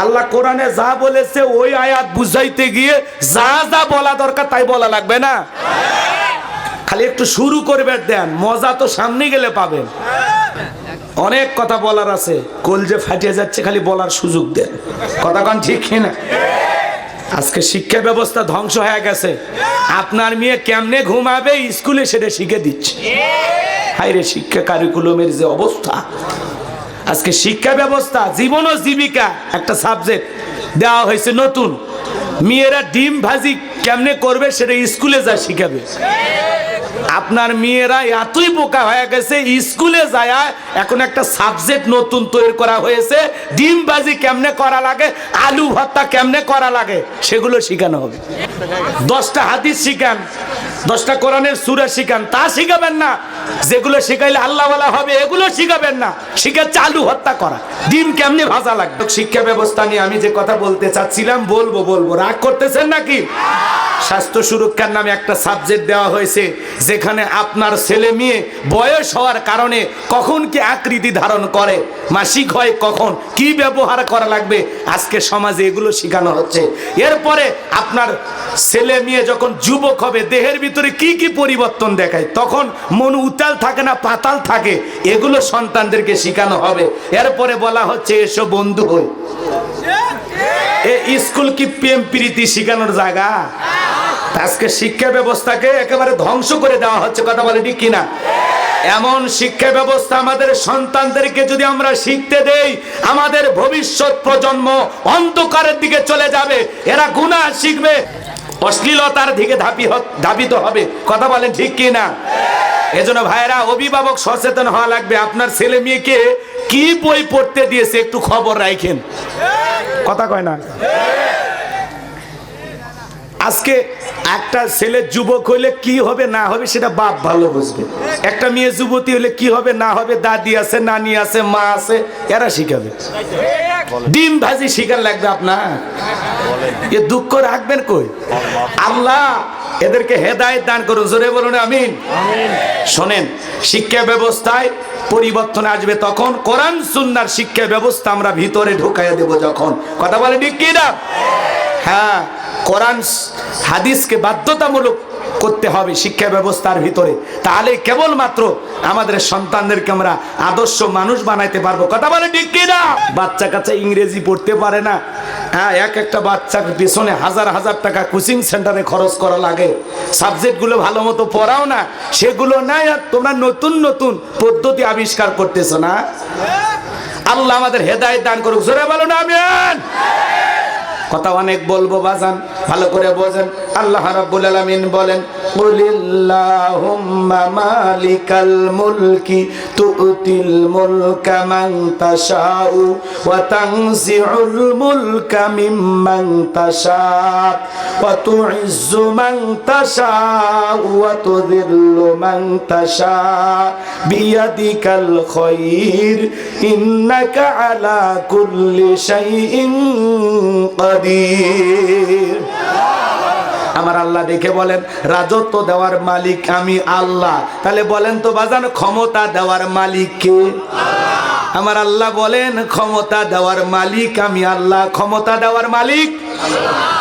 আল্লাহ কোরআনে যা বলেছে ওই আয়াত বুঝাইতে গিয়ে যা যা বলা দরকার তাই বলা লাগবে না। খালি একটু শুরু করবে দেন, মজা তো সামনে গেলে পাবেন। অনেক কথা বলার আছে, কলজে ফাটিয়ে যাচ্ছে, খালি বলার সুযোগ দেন। কথা কোন ঠিক না? আজকে শিক্ষা ব্যবস্থা ধ্বংস হয়ে গেছে। আপনার মেয়ে কেমনে ঘুমাবে স্কুলে সেটা শিখে দিচ্ছে। হায়রে শিক্ষা কারিকুলামের যে অবস্থা, আজকে শিক্ষা ব্যবস্থা জীবন ও জীবিকা একটা সাবজেক্ট দেওয়া হয়েছে নতুন। মেয়েরা ডিম ভাজি কেমনে করবে সেটা স্কুলে যা শিখাবে। আপনার মেয়েরা এতই বোকা হয়ে গেছে, স্কুলে যায় এখন একটা সাবজেক্ট নতুন তৈরি করা হয়েছে, ডিম ভাজি কেমনে করা লাগে, আলু ভর্তা কেমনে করা লাগে, সেগুলো শেখানো হবে। 10টা হাদিস শিখান, 10টা কোরআনের সূরা শিখান, তা শিখাবেন না। যেগুলো শিখাইলে আল্লাহ ওয়ালা হবে এগুলো শিখাবেন না, শিখাচ্ছে আলু ভর্তা করা, ডিম কেমনে ভাজা লাগবে। শিক্ষা ব্যবস্থা নিয়ে আমি যে কথা বলতে চাচ্ছিলাম বলবো, রাগ করতেছেন নাকি? স্বাস্থ্য সুরক্ষার নামে একটা সাবজেক্ট দেওয়া হয়েছে, যেখানে আপনার ছেলে মেয়ে বয়স হওয়ার কারণে কখন কি আকৃতি ধারণ করে, মাসিক হয় কখন, কি ব্যবহার করা লাগবে, আজকে সমাজে এগুলো শেখানো হচ্ছে। এরপরে আপনার ছেলে মেয়ে যখন যুবক হবে দেহের ভিতরে কি কি পরিবর্তন দেখায়, তখন মন উতাল থাকে না পাতাল থাকে, এগুলো সন্তানদেরকে শেখানো হবে। এরপরে বলা হচ্ছে এসো বন্ধু হই। এই স্কুল কি প্রেম প্রীতি শেখানোর জায়গা? আজকে শিক্ষা ব্যবস্থাকে একেবারে ধ্বংস করে দেওয়া হচ্ছে। কথা বলে ঠিক কিনা? এমন শিক্ষা ব্যবস্থা আমাদের সন্তানদেরকে যদি আমরা শিখতে দেই, আমাদের ভবিষ্যৎ প্রজন্ম অন্ধকারের দিকে চলে যাবে। এরা গুনাহ শিখবে, অশ্লীলতার দিকে ধাবিত হবে। কথা বলেন ঠিক কিনা? এজন্য ভাইরা, অভিভাবক সচেতন হওয়া লাগবে। আপনার ছেলে মেয়েকে কি বই পড়তে দিয়েছে একটু খবর রাখেন। কথা কয় না? আজকে একটা ছেলে যুবক হইলে কি হবে না হবে সেটা বাপ ভালো বুঝবে। একটা মেয়ে যুবতী হলে কি হবে না হবে দাদি আছে, নানি আছে, মা আছে, এরা শিখাবে। ডিম ভাজি শিখার লাগবে আপনার। এ দুঃখ রাখবেন কই? আল্লাহ এদেরকে হেদায়েত দান করুন। জোরে বলুন আমিন। শোনেন, শিক্ষা ব্যবস্থায় পরিবর্তন আসবে তখন কোরআন সুন্নাহর শিক্ষা ব্যবস্থা আমরা ভিতরে ঢুকাইয়া দেব যখন। কথা বলে ঠিক কি না? হ্যাঁ, কোরআন হাদিসকে বাধ্যতামূলক করতে হবে শিক্ষা ব্যবস্থার ভিতরে, তাহলে কেবলমাত্র আমাদের সন্তানদেরকে আমরা আদর্শ মানুষ বানাইতে পারবো। কথা বলে ঠিক কি না? বাচ্চা কাচ্চা ইংরেজি পড়তে পারে না, হ্যাঁ, একটা বাচ্চার পিছনে হাজার হাজার টাকা কোচিং সেন্টারে খরচ করা লাগে। সাবজেক্টগুলো ভালো মতো পড়াও না, সেগুলো নাই, আর তোমরা নতুন নতুন পদ্ধতি আবিষ্কার করতেছো না। আল্লাহ আমাদের হেদায়েত দান করুক। জোরে বলো না আমিন। কথা অনেক বলবো বাজান, ভালো করে বোঝেন। আল্লাহ রাব্বুল আলামিন বলেন, কুলিল্লাহুম্মা মালিকাল মুলকি তুতিল মুলকা মান তাশাউ ওয়া তানজিউল মুলকা মিম্মান তাশা ওয়া তুইজ্জু মান তাশাউ ওয়া তুযিল্লু মান তাশা বিয়াদিকাল খায়র ইন্নাকা আলা কুল্লি শাইইন কাদির। আমার আল্লাহ দেখে বলেন, রাজত্ব দেওয়ার মালিক আমি আল্লাহ। তাহলে বলেন তো বাজান, ক্ষমতা দেওয়ার মালিক কে? আমার আল্লাহ বলেন, ক্ষমতা দেওয়ার মালিক আমি আল্লাহ। ক্ষমতা দেওয়ার মালিক,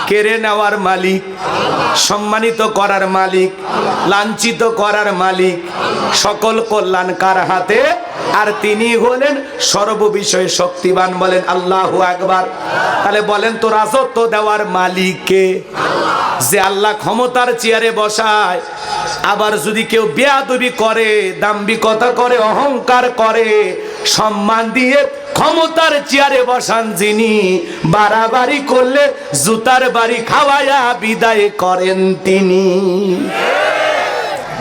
কেড়ে নেওয়ার মালিক, সম্মানিত করার মালিক, লাঞ্ছিত করার মালিক, সকল কল্যাণ কার হাতে? আর তিনি হলেন সর্ববিষয়ে শক্তিমান। বলেন আল্লাহু আকবার। তাহলে বলেন তো, রাজত্ব দেওয়ার মালিক কে? যে আল্লাহ ক্ষমতার চেয়ারে বসায়, আবার যদি কেউ বেয়াদবি করে, দাম্ভিকতা করে, অহংকার করে, সম্মান দিয়ে ক্ষমতার চেয়ারে বসান যিনি, বাড়াবাড়ি করলে জুতার বাড়ি খাওয়ায়া বিদায় করেন তিনি।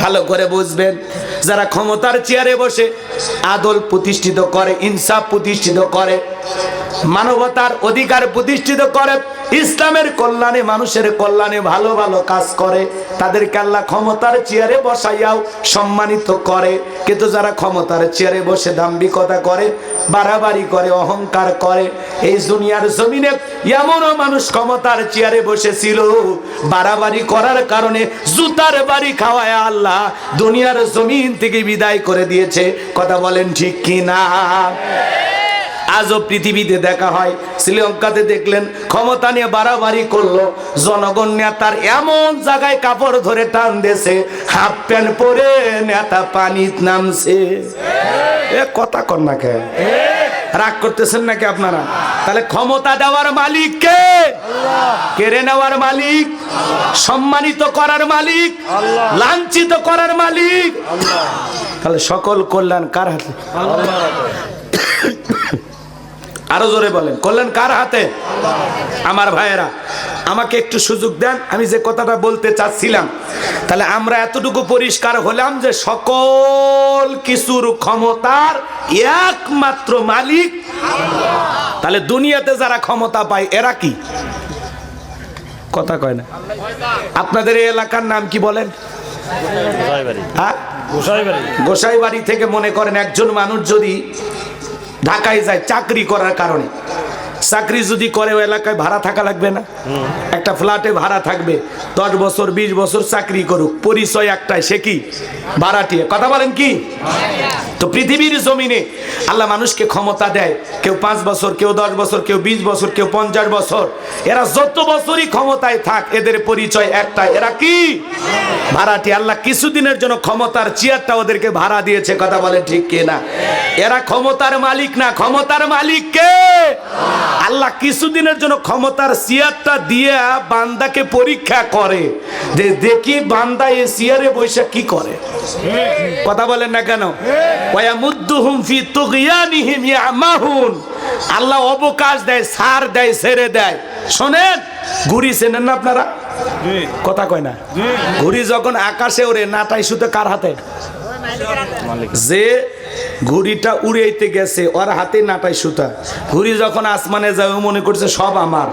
ভালো করে বুঝবেন, যারা ক্ষমতার চেয়ারে বসে আদল প্রতিষ্ঠিত করে, ইনসাফ প্রতিষ্ঠিত করে, মানবতার অধিকার প্রতিষ্ঠিত করে, ইসলামের কল্যাণে, মানুষের কল্যাণে ভালো ভালো কাজ করে, তাদেরকে আল্লাহ ক্ষমতার চেয়ারে বসাইয়াও সম্মানিত করে। কিন্তু যারা ক্ষমতার চেয়ারে বসে দাম্ভিকতা করে, বাড়াবাড়ি করে, অহংকার করে, এই দুনিয়ার জমিনে এমনও মানুষ ক্ষমতার চেয়ারে বসেছিল, বাড়াবাড়ি করার কারণে জুতার বাড়ি খাওয়ায় আল্লাহ দুনিয়ার জমিন থেকে বিদায় করে দিয়েছে। কথা বলেন ঠিক কি না? আজও পৃথিবীতে দেখা হয়। শ্রীলঙ্কাতে দেখলেন ক্ষমতা নিয়ে বাড়াবাড়ি করলো, জনগণ নেতার এমন জায়গায় কাপড় ধরে টান দিয়েছে, হাফ প্যান্ট পরে নেতা পানিত নামছে। এ কথা কর না কে, রাগ করতেছেন নাকি আপনারা? তাহলে ক্ষমতা দেওয়ার মালিক কে? কেড়ে নেওয়ার মালিক, সম্মানিত করার মালিক, লাঞ্ছিত করার মালিক। তাহলে সকল কল্যাণ কার হাতে? আরো জোরে বলেন, কল্যাণ কার হাতে? আমার ভাইয়েরা, আমাকে একটু সুযোগ দেন, আমি যে কথাটা বলতে চাচ্ছিলাম। তাহলে আমরা এতটুকু পরিষ্কার হলাম যে সকল কিছুর ক্ষমতার একমাত্র মালিক আল্লাহ। তাহলে দুনিয়াতে যারা ক্ষমতা পায় এরা কি? কথা কয় না। আপনাদের এই এলাকার নাম কি বলেন? হ্যাঁ, গোসাইবাড়ি থেকে মনে করেন একজন মানুষ যদি ঢাকায় যায় চাকরি করার কারণে, চাকরি যদি করে ওই এলাকায় ভাড়া থাকা লাগবে না? একটা ফ্ল্যাটে ভাড়া থাকবে, 10 বছর 20 বছর চাকরি করুক, পরিচয় একটাই, সে কি? ভাড়াটিয়া। কথা বলেন কি? তো পৃথিবীর জমিনে আল্লাহ মানুষকে ক্ষমতা দেয়, কেউ 5 বছর, কেউ 10 বছর, কেউ 20 বছর, কেউ 50 বছর। এরা যত বছরই ক্ষমতায় থাক, এদের পরিচয় একটাই, এরা কি? ভাড়াটি। আল্লাহ কিছুদিনের জন্য ক্ষমতার চেয়ারটা ওদেরকে ভাড়া দিয়েছে। কথা বলেন ঠিক কিনা? এরা ক্ষমতার মালিক না, ক্ষমতার মালিক কে? আল্লাহ কিছুদিনের জন্য ক্ষমতার চেয়ারটা দিয়ে বান্দাকে পরীক্ষা করে যে দেখি বান্দা এই চেয়ারে বসে কি করে। কথা বলেন না কেন? ওয়ায়ামুদ্দুহুম ফি তুগয়ানিহিম ইয়ামাহুন। আল্লাহ অবকাশ দেয়, ছাড় দেয়, ছেড়ে দেয়। শোনেন, ঘুড়ি চেনেন না আপনারা? কথা কয় না। ঘুড়ি যখন আকাশে ওড়ে, নাটাই সুতো কার হাতে? যে ঘুড়িটা উড়াইতে গেছে ওর হাতে নাটাই সুতা। ঘুড়ি যখন আসমানে যায়, ও মনে করছে সব আমার।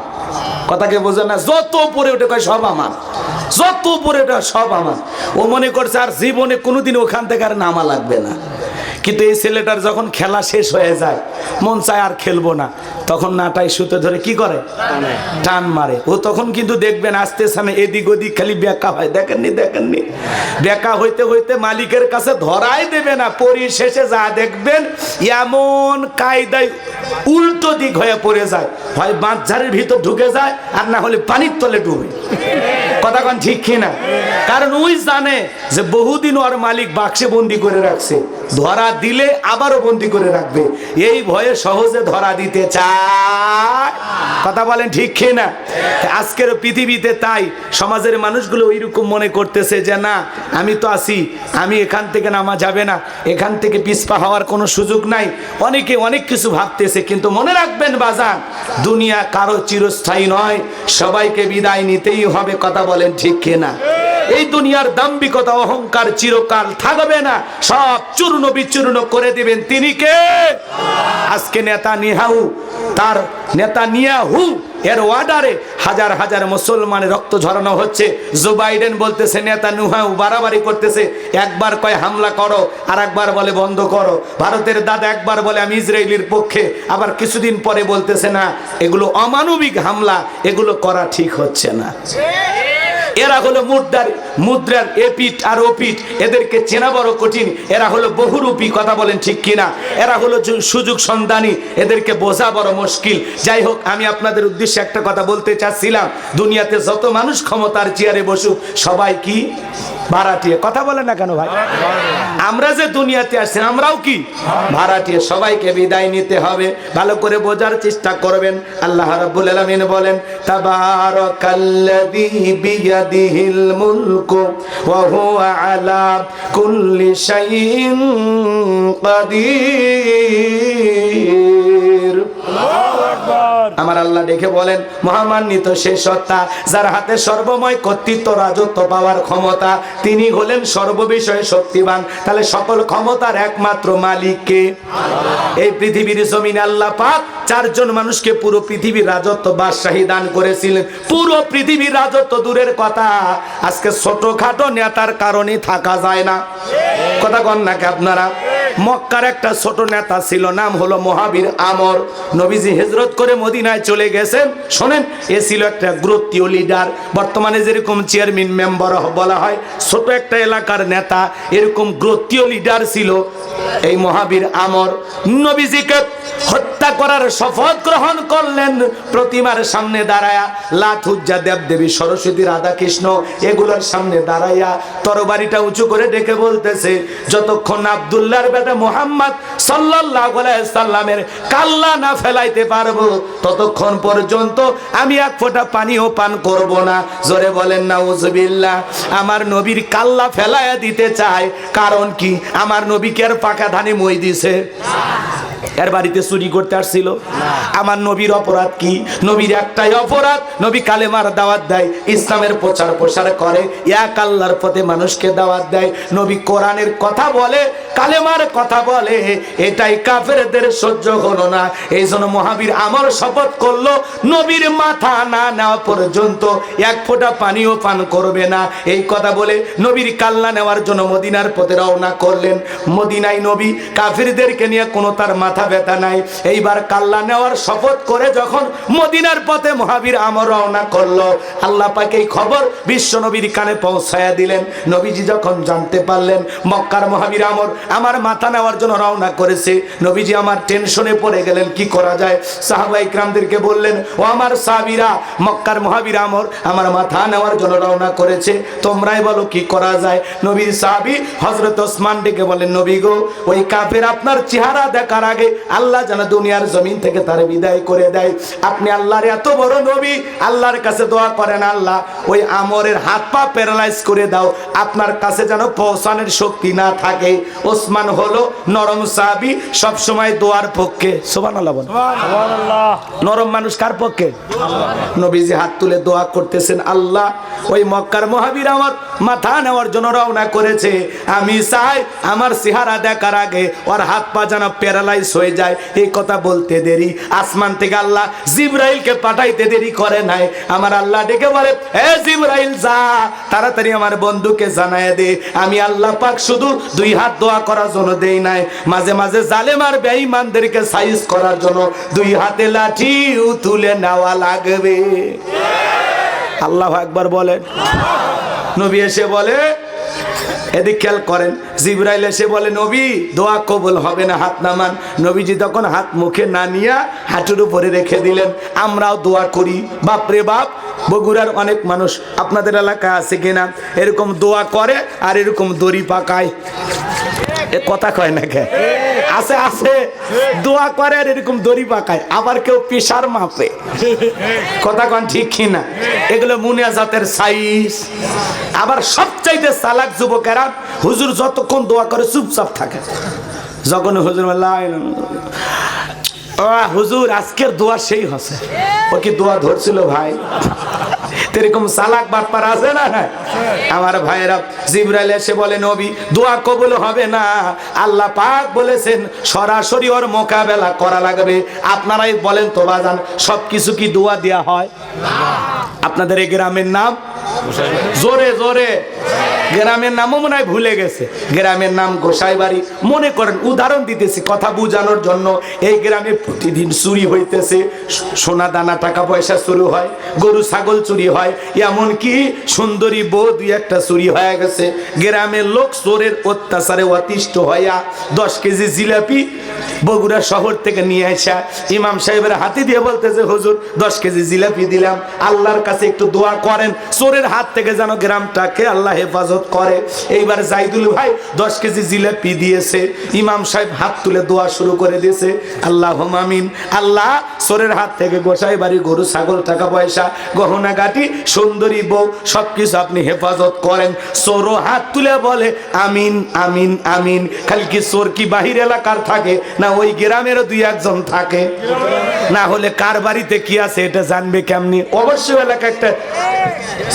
কথাকে বোঝে না? যত উপরে ওঠে কয় সব আমার, যত উপরে ওঠে সব আমার। ও মনে করছে আর জীবনে কোনোদিন ওখান থেকে আর নামা লাগবে না। কিন্তু এই ছেলেটার যখন খেলা শেষ হয়ে যায়, মন চায় আর খেলবো না, তখন নাটাই সুতো ধরে কি করে? টান মারে। ও তখন কিন্তু দেখবেন আস্তে সামনে এদিক ওদিক খালি বেকা হয়। দেখেননি? দেখেননি? বেকা হইতে হইতে মালিকের কাছে ধরাই দেবে না, পরিশেষে যা দেখবেন এমন কায়দায় উল্টো দিক হয়ে পড়ে যায়, হয় বাঁধঝাড়ের ভিতর ঢুকে যায়, আর না হলে পানির তলে ডুবে। কথা কন ঠিক কিনা? কারণ ওই জানে যে বহুদিন ওর মালিক বাক্সে বন্দি করে রাখছে, ধরা দিলে আবারও বন্দি করে রাখবে, এই ভয়ে সহজে ধরা দিতে চায়। কথা বলেন ঠিক কিনা? আজকের পৃথিবীতে তাই সমাজের মানুষগুলো ওইরকম মনে করতেছে যে না, আমি তো আছি, আমি এখান থেকে নামা যাবে না, এখান থেকে পিছপা হওয়ার কোনো সুযোগ নাই। অনেকে অনেক কিছু ভাবতেছে, কিন্তু মনে রাখবেন বাজান, দুনিয়া কারো চিরস্থায়ী নয়, সবাইকে বিদায় নিতেই হবে। কথা বলেন ঠিক কিনা? এই দুনিয়ার দাম্ভিকতা অহংকার চিরকাল থাকবে না, সব চূর্ণ বিচূর্ণ করে দিবেন তিনি কে? আজকে নেতানিয়াহু, তার নেতানিয়াহু এর অর্ডারে হাজার হাজার মুসলমানের রক্ত ঝরানো হচ্ছে। জো বাইডেন বলতেছে নেতানিয়াহু বাড়াবাড়ি করতেছে, একবার কয় হামলা করো, আর একবার বলে বন্ধ করো। ভারতের দাদা একবার বলে আমি ইসরায়েলের পক্ষে, আবার কিছুদিন পরে বলতেছে না, এগুলো অমানবিক হামলা, এগুলো করা ঠিক হচ্ছে না। এরা হলো মুদ্রার এপিট আর ওপিট, এদেরকে চেনা বড় কঠিন। এরা হলো বহুরূপী। কথা বলেন ঠিক কিনা? এরা হলো সুযোগ সন্ধানী, এদেরকে বোঝা বড় মুশকিল। যাই হোক, আমি আপনাদের উদ্দেশ্যে একটা কথা বলতে চাচ্ছিলাম, দুনিয়াতে যত মানুষ ক্ষমতার চেয়ারে বসুক, সবাই কি? ভাড়াটিয়া। কথা বলে না কেন ভাই? আমরা যে দুনিয়াতে আসছি, আমরাও কি? ভাড়াটিয়া। সবাইকে বিদায় নিতে হবে, ভালো করে বোঝার চেষ্টা করবেন। আল্লাহ রাব্বুল আলামিন বলেন, তাবারাকাল্লাযী বিয়াদিহিল মুলকু ওয়া হুয়া আলা কুল্লি শাইইন কাদির। আমার আল্লাহ দেখে বলেন, মহামান্বিত সে সত্তা যার হাতে সর্বময় কর্তৃত্ব, রাজত্ব পাওয়ার ক্ষমতা, তিনি হলেন সর্ববিষয়ে শক্তিমান। তাহলে সকল ক্ষমতার একমাত্র মালিক কে? এই পৃথিবীর জমিনে আল্লাহ পাক 4 জন মানুষকে পুরো পৃথিবীর রাজত্ব বাদশাহী দান করেছিলেন। পুরো পৃথিবীর রাজত্ব দূরের কথা, আজকে ছোটখাটো নেতার কারণে থাকা যায় না। কথা কন নাকি আপনারা? মক্কার একটা ছোট নেতা ছিল, নাম হলো মহাবীর আমর। নবীজি হিজরত করে মদিনায় চলে গেছেন। শোনেন, এ ছিল একটা গোত্রীয় লিডার। বর্তমানে যেরকম চেয়ারম্যান মেম্বার বলা হয়, ছোট একটা এলাকার নেতা, এরকম গোত্রীয় লিডার ছিল এই মহাবীর আমর। নবীজিকে হত্যা করার শপথ গ্রহণ করলেন প্রতিমার সামনে দাঁড়ায়া, লাত, উজ্জা, দেবদেবী, সরস্বতী, রাধা কৃষ্ণ এগুলোর সামনে দাঁড়াইয়া তরবারিটা উঁচু করে ডেকে বলতেছে, যতক্ষণ আব্দুল্লাহর বেটা মুহাম্মদ সাল্লাল্লাহু আলাইহি সাল্লামের কাল্লা না ফেলাইতে পারবো ততক্ষণ পর্যন্ত আমি এক ফোঁটা পানিও পান করব না। জোরে বলেন নাউজুবিল্লাহ। আমার নবীর কাল্লা ফেলাইয়া দিতে চায়, কারণ কি? আমার নবীকে আর পাকা ধানে মই দিছে? এর বাড়িতে চুরি করতে আসছিল? আমার নবীর অপরাধ কি? নবীর একটাই অপরাধ, নবী কালেমার দাওয়াত দেয়, ইসলামের প্রচার প্রসার করে, এক আল্লাহর পথে মানুষকে দাওয়াত দেয়। নবী কোরআনের কথা বলে, কালেমার কথা বলে, এটাই কাফেরদের সহ্য হলো না। এই জন্য মহাবীর আমর শপথ করলো, নবীর মাথা না নেওয়া পর্যন্ত এক ফোঁটা পানিও পান করবে না। এই কথা বলে নবীর কাল্লা নেওয়ার জন্য মদিনার পথে রওনা করলেন। মদিনায় নবী কাফেরদেরকে নিয়ে কোনো তার মাথা ব্যথা নাই। এইবার কাল্লা নেওয়ার শপথ করে যখন মদিনার পথে মহাবীর আমর রওনা করলো, আল্লাহ পাক এই খবর বিশ্ব নবীর কানে পৌঁছায়া দিলেন। নবীজি যখন জানতে পারলেন মক্কার মহাবীর আমর আমার মাথা নেওয়ার জন্য রওনা করেছে, নবীজি আমার টেনশনে পড়ে গেলেন, কি করা যায়? সাহাবা ইকরামদেরকে বললেন, ও আমার সাহাবীরা, মক্কার মহাবীর আমর আমার মাথা নেওয়ার জন্য রওনা করেছে, তোমরাই বলো কি করা যায়? নবীর সাহাবী হযরত ওসমান ডেকে বলেন, নবী গো, ওই কাফের আপনার চেহারা দেখার আগে আল্লাহ যেন দুনিয়ার জমিন থেকে তার বিদায় করে দেয়। আপনি আল্লাহর এত বড় নবী, আল্লাহর কাছে দোয়া করেন, আল্লাহ ওই আমরের হাত পা প্যারালাইজ করে দাও, আপনার কাছে যেন পৌঁছানোর শক্তি না থাকে। ওসমান হলো নরম সাহাবী, সব সময় দোয়ার পক্ষে। সুবহানাল্লাহ বলেন। সুবহানাল্লাহ। নরম মানুষ কার পক্ষে? নবীজি হাত তুলে দোয়া করতেছেন, আল্লাহ ওই মক্কার মহাবীর আমার মাথা নেওয়ার জন্য রওনা করেছে, আমি চাই আমার চেহারা দেখার আগে ওর হাত পা যেন প্যারালাইজ হয়ে যায়। এই কথা বলতে দেরি, আসমান থেকে আল্লাহ জিবরাইলকে পাঠাইতে দেরি করে নাই। আমার আল্লাহ ডেকে বলে, হে জিবরাইল, যা তাড়াতাড়ি আমার বন্ধুকে জানায় দে, আমি আল্লাহ পাক শুধু দুই হাত দোয়া করার জন্য দেই নাই, মাঝে মাঝে জালেম আর বেঈমানদেরকে সাইজ করার জন্য দুই হাতে লাঠি তুলে নেওয়া লাগবে। আল্লাহু আকবার বলেন। নবী এসে বলে, এদিক খেয়াল করেন, জিবরাইল এসে বলে, নবী দোয়া কবুল হবে না, হাত নামান। নবীজি তখন হাত মুখে না নিয়া হাঁটুর উপরে রেখে দিলেন। আমরাও দোয়া করি, বাপরে বাপ, বগুড়ার অনেক মানুষ, আপনাদের এলাকায় আছে কিনা এরকম দোয়া করে আর এরকম দড়ি পাকায়? এ কথা কয় না কে? আছে আছে, দোয়া করে আর এরকম দড়ি পাকায়, আবার কেউ পেশার মাপে। কথা কন ঠিক কিনা? এগুলো মুনিয়াজাতের সাইজ। আবার সবচাইতে চালাক যুবকেরা হুজুর যতক্ষণ দোয়া করে চুপচাপ থাকে, যখন হুজুর হুজুর আজকের দোয়া সেই হচ্ছে, ও কি দোয়া ধরছিল ভাই? এরকম চালাক বাটপার আছে না? আমার ভাইয়েরা, জিবরাইল এসে বলে, নবী দোয়া কবুল হবে না, আল্লাহ পাক বলেছেন সরাসরি ওর মোকাবেলা করা লাগবে। আপনারাই বলেন তো বাজান, সবকিছু কি দোয়া দেয়া হয়? আপনাদের এই গ্রামের নাম? জোরে জোরে। গ্রামের নামও মনে হয় ভুলে গেছে। গ্রামের নাম গোসাইবাড়ি। মনে করেন, উদাহরণ দিতেছি কথা বুঝানোর জন্য, এই গ্রামে প্রতিদিন চুরি হইতেছে, সোনা দানা টাকা পয়সা চুরি হয়, গরু ছাগল চুরি হয়, এমনকি সুন্দরী বউ দুই একটা চুরি হয়ে গেছে। গ্রামের লোক চোরের অত্যাচারে অতিষ্ঠ হইয়া 10 কেজি জিলাপি বগুড়া শহর থেকে নিয়ে আসা ইমাম সাহেবের হাতে দিয়ে বলতেছে, হুজুর 10 কেজি জিলাপি দিলাম, আল্লাহর কাছে একটু দোয়া করেন চোরের হাত থেকে যেন গ্রামটাকে আল্লাহ হেফাজত করে। এইবার জাইদুল ভাই 10 কেজি জিলাপি দিয়েছে, ইমাম সাহেব হাত তুলে দোয়া শুরু করে দিয়েছে, আল্লাহুম্মা আমিন, আল্লাহ চোরের হাত থেকে গোসাই বাড়ি, গরু ছাগল, টাকা পয়সা, গহনা গাটি, সুন্দরী বউ সবকিছু আপনি হেফাজত করেন। চোরও হাত তুলে বলে আমিন আমিন আমিন। খালি কি চোর কি বাহির এলাকার থাকে না ওই গ্রামেরও দুই একজন থাকে? না হলে কার বাড়িতে কি আছে এটা জানবে কেমনি? অবশ্যই এলাকা একটা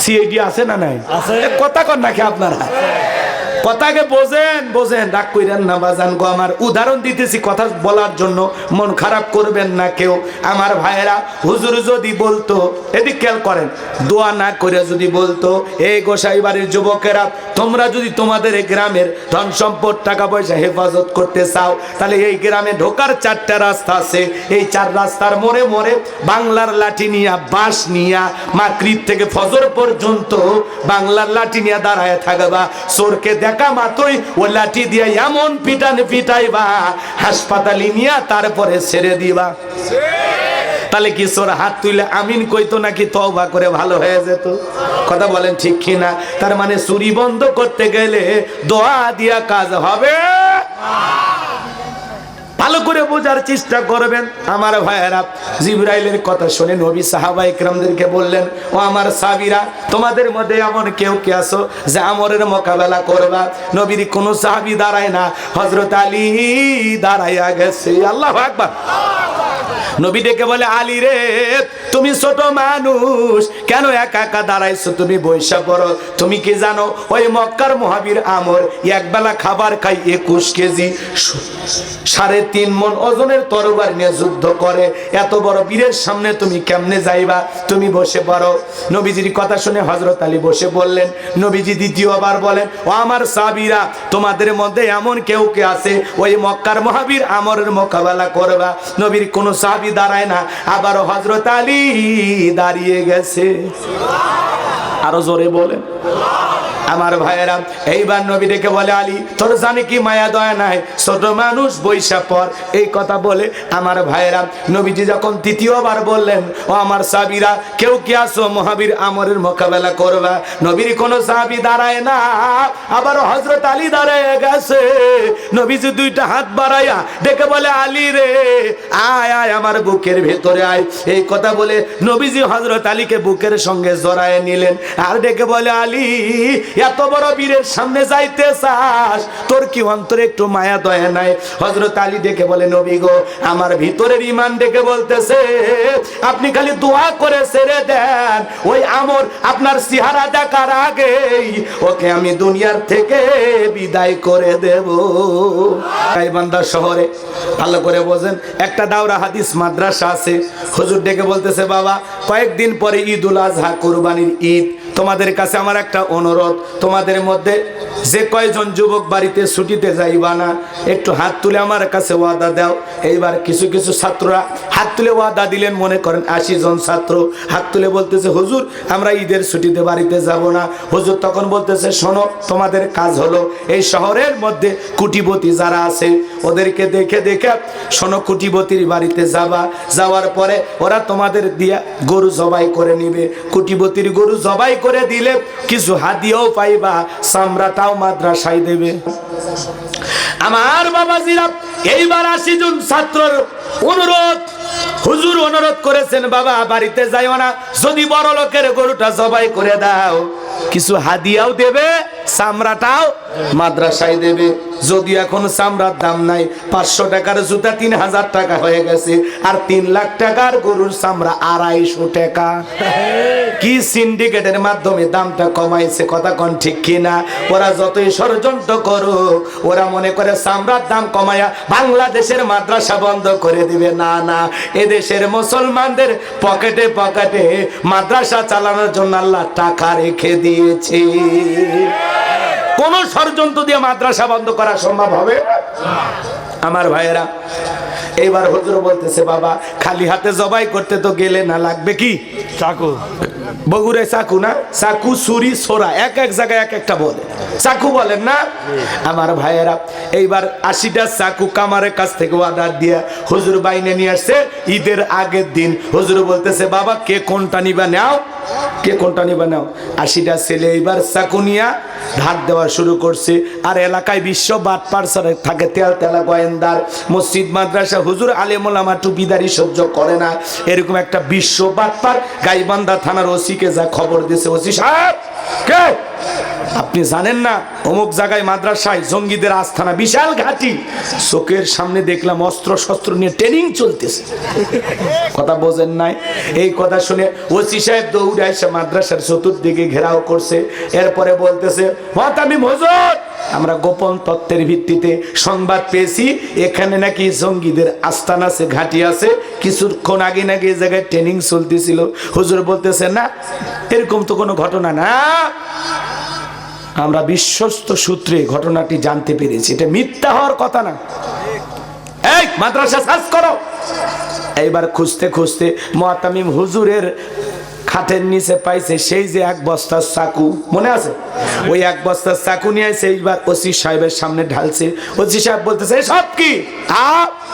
সিআইডি আছে না নাই? কথা কর নাকি আপনারা? কথাকে বোঝেন বোঝেন, রাগ কইরেন না বাজান গো আমার। উদাহরণ দিতেছি কথা বলার জন্য, মন খারাপ করবেন না কেউ আমার ভাইয়েরা। হুজুর যদি বলতো, এদিক খেয়াল করেন, দোয়া না করে যদি বলতো, এই গোসাই বাড়ির যুবকেরা তোমরা যদি তোমাদের এই গ্রামের ধন সম্পদ টাকা পয়সা হেফাজত করতে চাও, তাহলে এই গ্রামে ঢোকার 4টা রাস্তা আছে, এই 4 রাস্তার মোড়ে মোড়ে বাংলার লাঠি নিয়া বাঁশ নিয়া মাগরিব থেকে ফজর পর্যন্ত বাংলার লাঠি নিয়ে দাঁড়ায় থাকবা। চোরকে দেখা মাত্রই ওই লাঠি দিয়ে এমন পিটাইবা হাসপাতালে নিয়ে তারপরে ছেড়ে দিবা। তাহলে কি চোর হাত তুলে আমিন কইতো নাকি তওবা করে ভালো হয়ে যেত? কথা বলেন ঠিক কিনা? তার মানে চুরি বন্ধ করতে গেলে দোয়া দিয়া কাজ হবে। ভালো করে বোঝার চেষ্টা করবেন আমার ভাইয়েরা। জিবরাইলের কথা শুনে নবী সাহাবা ইকরামদেরকে বললেন, ও আমার সাহাবীরা, তোমাদের মধ্যে এমন কেউ কে আছো যে আমরের মোকাবেলা করবা? নবীর কোন সাহাবী দাঁড়ায় না, হযরত আলী দাঁড়াইয়া গেছে। আল্লাহু আকবার। নবী ডেকে বলে, আলী রে, তুমি ছোট মানুষ, কেন একা একা দাঁড়াইছো? তুমি বৈশা পড়ো। তুমি কি জানো ওই মক্কার মুহাবির আমর একবেলা খাবার খাই 21 কেজি 3.5 মণ ওজনের তরবারি নিয়ে যুদ্ধ করে। এত বড় বীরের সামনে তুমি কেমনে যাইবা? তুমি বসে পড়ো। নবীজির কথা শুনে হযরত আলী বসে বললেন। নবীজি দ্বিতীয়বার বলেন, ও আমার সাহাবীরা, তোমাদের মধ্যে এমন কেউ কে আছে ওই মক্কার মুহাবির আমরের মোকাবেলা করবা? নবীর কোন সাহাবী দাঁড়ায় না। আবার হযরত আলী দাঁড়িয়ে গেছে। আরো জোরে বলেন আমার ভাইয়েরা। এইবার নবী ডেকে বলে, আলী, তোর জানি কি মায়া দয়া নাই? ছোট মানুষ বৈশা পর। এই কথা বলে আমার ভাইয়েরা, নবীজি যখন তৃতীয়বার বললেন, ও আমার সাহাবীরা, কেউ কি আছো মুহাবির আমরের মোকাবেলা করবা? নবীর কোন সাহাবী দাঁড়ায় না। আবার হযরত আলী দাঁড়ায় গেছে। নবীজি 2টা হাত বাড়াইয়া ডেকে বলে, আলী রে, আয় আয় আমার বুকের ভেতরে আয়। এই কথা বলে নবীজি হযরত আলীকে বুকের সঙ্গে জড়ায় নিলেন। আর ডেকে বলে, আলী, এত বড় বীরের সামনে যাইতে চাস? তোর কি অন্তরে একটু মায়া দয়া নাই? হযরত আলী ডেকে বলে, নবী গো, আমার ভিতরের ঈমান ডেকে বলতেছে, আপনি খালি দোয়া করে ছেড়ে দেন, ওই আমর আপনার চেহারা দেখার আগেই ওকে আমি দুনিয়ার থেকে বিদায় করে দেব। গাইবান্ধা শহরে ভালো করে বোঝেন, একটা দাওরা হাদিস মাদ্রাসা আছে। হুজুর ডেকে বলতেছে, বাবা, কয়েকদিন পরে ঈদুল আজহা, কুরবানির ঈদ। তোমাদের কাছে আমার একটা অনুরোধ, তোমাদের মধ্যে যে কয়জন যুবক বাড়িতে ছুটিতে যাইবা না, একটু হাত তুলে আমার কাছে ওয়াদা দাও। এইবার কিছু কিছু ছাত্ররা হাত তুলে ওয়াদা দিলেন। মনে করেন 80 জন ছাত্র হাত তুলে বলতেছে, হুজুর, আমরা ঈদের ছুটিতে বাড়িতে যাব না। হুজুর তখন বলতেছে, শোনো, তোমাদের কাজ হলো এই শহরের মধ্যে কুটিপতি যারা আছে ওদেরকে দেখে দেখে শোনো, কুটিপতির বাড়িতে যাবা। যাওয়ার পরে ওরা তোমাদের দিয়া গরু জবাই করে নিবে। কুটিপতির গরু জবাই করে দিলে কিছু হাদিয়াও পাইবা, চামড়াটাও মাদ্রাসায় দেবে। আমার বাবাজিরা, এইবার 80 জন ছাত্রর অনুরোধ, হুজুর অনুরোধ করেছেন, বাবা বাড়িতে যাইও না, যদি বড় লোকের গরুটা জবাই করে দাও কিছু হাদিয়াও দেবে, চামড়াটাও মাদ্রাসায় দেবে। যদি এখন চামড়ার দাম নাই, 500 টাকার জুতা 3000 টাকা হয়ে গেছে, আর 3 লাখ টাকার গরুর চামড়া 250 টাকা। কি সিন্ডিকেটের মাধ্যমে দামটা কমাইছে, কথা কোন ঠিক কিনা? ওরা যতই ষড়যন্ত্র করুক, ওরা মনে করে চামড়ার দাম কমায়া বাংলাদেশের মাদ্রাসা বন্ধ করে দিবে। না না, এদেশের মুসলমানদের পকেটে পকেটে মাদ্রাসা চালানোর জন্য আল্লাহ টাকা রেখে দিয়েছে। কোন ষড়যন্ত্র দিয়ে মাদ্রাসা বন্ধ করা সম্ভব হবে আমার ভাইয়েরা। এইবার হুজুর বলতেছে, বাবা খালি হাতে জবাই করতে তো গেলে না, লাগবে কি? চাকু। বগুড়ায় চাকু না, চাকু, ছুরি, ছোরা, এক এক জায়গায় এক একটা বলে। চাকু বলেন না আমার ভাইয়েরা। এইবার 80টা চাকু কামারের কাছ থেকে অর্ডার দিয়া হুজুর বাইনে নিয়ে আসছে ঈদের আগের দিন। হুজুর বলতেছে, বাবা কে কোনটা নিবা নাও, কে কোনটা নিবা নাও। 80টা ছেলে এইবার চাকু নিয়া ধার দেওয়া শুরু করছে। আর এলাকায় বিশ্ব বাটপার থাকে, তেল তেলা গোয়েন্দার, মসজিদ মাদ্রাসা হুজুর আলেম ওলামা টুপিদারি সহ্য করে না, এরকম একটা বিশ্ব বাটপার গাইবান্ধা থানার ওসিকে যা খবর দিয়েছে, ওসি সাহেব কে আপনি জানেন না অমুক জায়গায় মাদ্রাসায় জঙ্গিদের আস্থানা, বিশাল ঘাঁটি, চোখের সামনে দেখলাম অস্ত্র শস্ত্র নিয়ে ট্রেনিং চলতেছে। কথা বোঝেন নাই? এই কথা শুনে ওসি সাহেব দৌড়ে এসে মাদ্রাসার চতুর্দিকে ঘেরাও করছে। এরপরে বলতেছে, মুহতামিম হুজুর, আমরা গোপন তত্ত্বের ভিত্তিতে সংবাদ পেয়েছি এখানে নাকি জঙ্গিদের আস্তানা আছে, ঘাঁটি আছে, কিছুক্ষণ আগে নাকি এই জায়গায় ট্রেনিং চলতেছিল। হুজুর বলতেছে, না এরকম তো কোনো ঘটনা না, আমরা বিশ্বস্ত সূত্রে ঘটনাটি জানতে পেরেছি, এটা মিথ্যা হওয়ার কথা না। এই মাদ্রাসা সার্চ করো। এইবার খুঁজতে খুঁজতে মুহতামিম হুজুরের খাটের নিচে পাইছে সেই যে এক বস্তার চাকু, মনে আছে? ওই এক বস্তার চাকু নিয়ে এসে এইবার ওসি সাহেবের সামনে ঢালছে। ওসি সাহেব বলতেছে, এসব কি?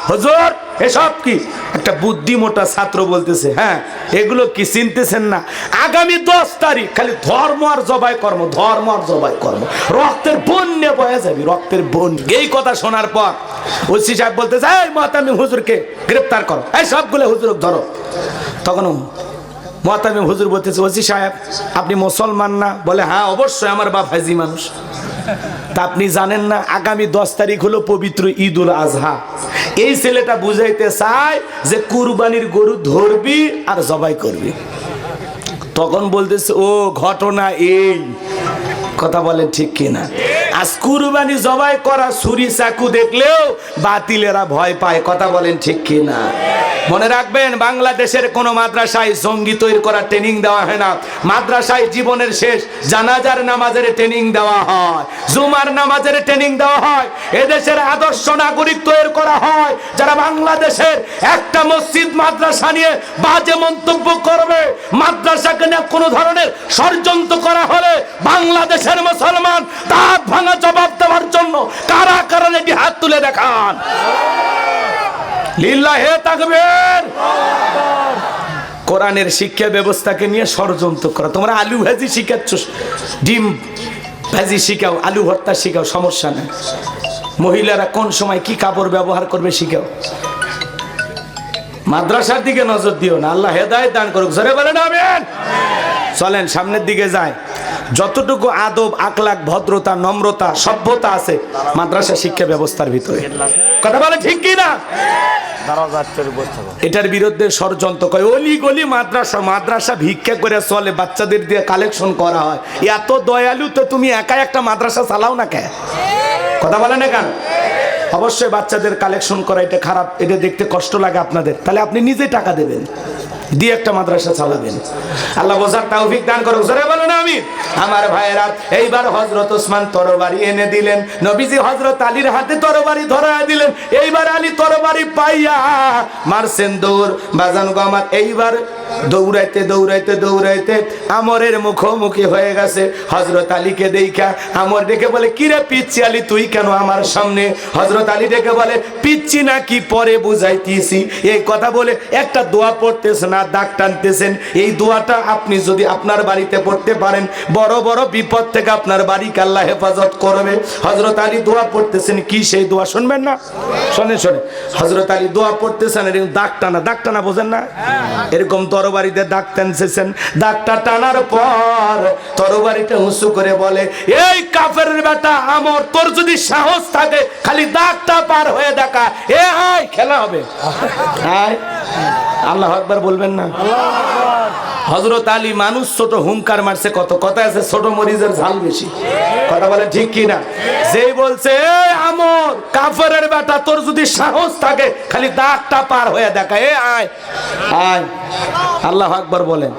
হুজুর এসব কি? একটা বুদ্ধিমোটা ছাত্র বলতেছে, হ্যাঁ এগুলো কি চিনতেছেন না? আগামী 10 তারিখ খালি ধর্ম আর জবাই কর্ম, ধর্ম আর জবাই কর্ম, রক্তের বন্যা বয়ে যাবি, রক্তের বন্যা। এই কথা শোনার পর ওসি সাহেব বলতেছে, এই মুহতামিম হুজুরকে গ্রেফতার করো, এই সবগুলো হুজুর ধরো। তখন মুহতামিম হুজুর বলতেছে, ওসি সাহেব আপনি মুসলমান না? বলে, হ্যাঁ অবশ্যই, আমার বাপ হাজি মানুষ। তা আপনি জানেন না আগামী 10 তারিখ হলো পবিত্র ঈদুল আজহা? এই ছেলেটা বুঝাইতে চায় যে কুরবানির গরু ধরবি আর জবাই করবি। তখন বলতেছে, ও ঘটনা এই। কথা বলেন ঠিক কিনা? আজ কুরবানি জবাই করা ছুরি চাকু দেখলেও বাতিলেরা ভয় পায়। কথা বলেন ঠিক কিনা? মনে রাখবেন, বাংলাদেশের কোন মাদ্রাসায় জঙ্গি তৈরি করা ট্রেনিং দেওয়া হয় না। মাদ্রাসায় জীবনের শেষ জানাজার নামাজের ট্রেনিং দেওয়া হয়, জুমার নামাজের ট্রেনিং দেওয়া হয়। এদেশের আদর্শ নাগরিক তৈরি করা হয়, যারা বাংলাদেশের একটা মসজিদ মাদ্রাসা নিয়ে বাজে মন্তব্য করবে, মাদ্রাসাকে নিয়ে কোনো ধরনের ষড়যন্ত্র করা হলে বাংলাদেশের মুসলমান দাঁত ভাঙা জবাব দেওয়ার জন্য কারা কারা নাকি হাত তুলে দেখান। লিল্লাহে তাকবীর। কোরআনের শিক্ষা ব্যবস্থাকে নিয়ে ষড়যন্ত্র করা। তোমরা আলু ভাজি শিখাচ্ছ, ডিম ভাজি শিখাও, আলু ভর্তা শিখাও, সমস্যা নেই। মহিলারা কোন সময় কি কাপড় ব্যবহার করবে শিখাও। মাদ্রাসার দিকে নজর দিও না। আল্লাহ হেদায়েত দান করুক। জোরে বলেন আমিন। চলেন সামনের দিকে যাই। যতটুকু আদব, আখলাক, ভদ্রতা, নম্রতা, সভ্যতা আছে মাদ্রাসা শিক্ষা ব্যবস্থার ভিতরে। কথা বলে ঠিক কি না? এটার বিরুদ্ধে ষড়যন্ত্র করে। অলি গলি মাদ্রাসা, মাদ্রাসা ভিক্ষা করে চলে, বাচ্চাদের দিয়ে কালেকশন করা হয়। এত দয়ালু তো তুমি একা একটা মাদ্রাসা চালাও না কেন? কথা বলে না কেন? অবশ্যই বাচ্চাদের কালেকশন করা এটা খারাপ, এটা দেখতে কষ্ট লাগে আপনাদের, তাহলে আপনি নিজে টাকা দেবেন, দিয়ে একটা মাদ্রাসা চালাবেন। আল্লাহ বোঝার তৌফিক দান করুক। জোরে বলুন আমিন। আমার ভাইয়েরা, এইবার হযরত ওসমান তরবারি এনে দিলেন, নবীজি হযরত আলীর হাতে তরবারি ধরায় দিলেন। এইবার আলী তরবারি পাইয়া মারছেন দৌড়। বাজান গো আমার, এইবার দৌড়াইতে দৌড়াইতে দৌড়াইতে আমরের মুখোমুখি হয়ে গেছে। হযরত আলীকে দেখা আমর ডেকে বলে, কিরে পিচ্ছি আলী, তুই কেন আমার সামনে? হযরত আলী ডেকে বলে, পিচ্ছি না কি পরে বুঝাইতেছি। এই কথা বলে একটা দোয়া পড়তেছেন আর দাগ টানতেছেন। এই দোয়াটা আপনি যদি আপনার বাড়িতে পড়তে পারেন, বড় বড় বিপদ থেকে আপনার বাড়িকে আল্লাহ হেফাজত করবে। হযরত আলী দোয়া পড়তেছেন, কি সেই দোয়া শুনবেন না? শোনেন শোনেন। হযরত আলী দোয়া পড়তেছেন, এরকম দাগ টানা, দাগ টানা বোঝেন না? এরকম তরবারিতে দাগ টানছেন। দাগটা টানার পর তরবারিটা উঁচু করে বলে, এই কাফেরের বেটা আমর, তোর যদি সাহস থাকে খালি দাগটা পার হয়ে দেখা, এ আয় খেলা হবে। আয়। আল্লাহু আকবার বলবেন না? হযরত আলী মানুষ ছোট, হুঙ্কার মারছে কত। কথা আছে, ছোট মরিচের ঝাল বেশি। কথা বলে ঠিক কি না? যেই বলছে, এই আমর কাফেরের বেটা, তোর যদি সাহস থাকে খালি দাগটা পার হয়ে দেখা, এ আয় আয়। আল্লাহু আকবার বলেন।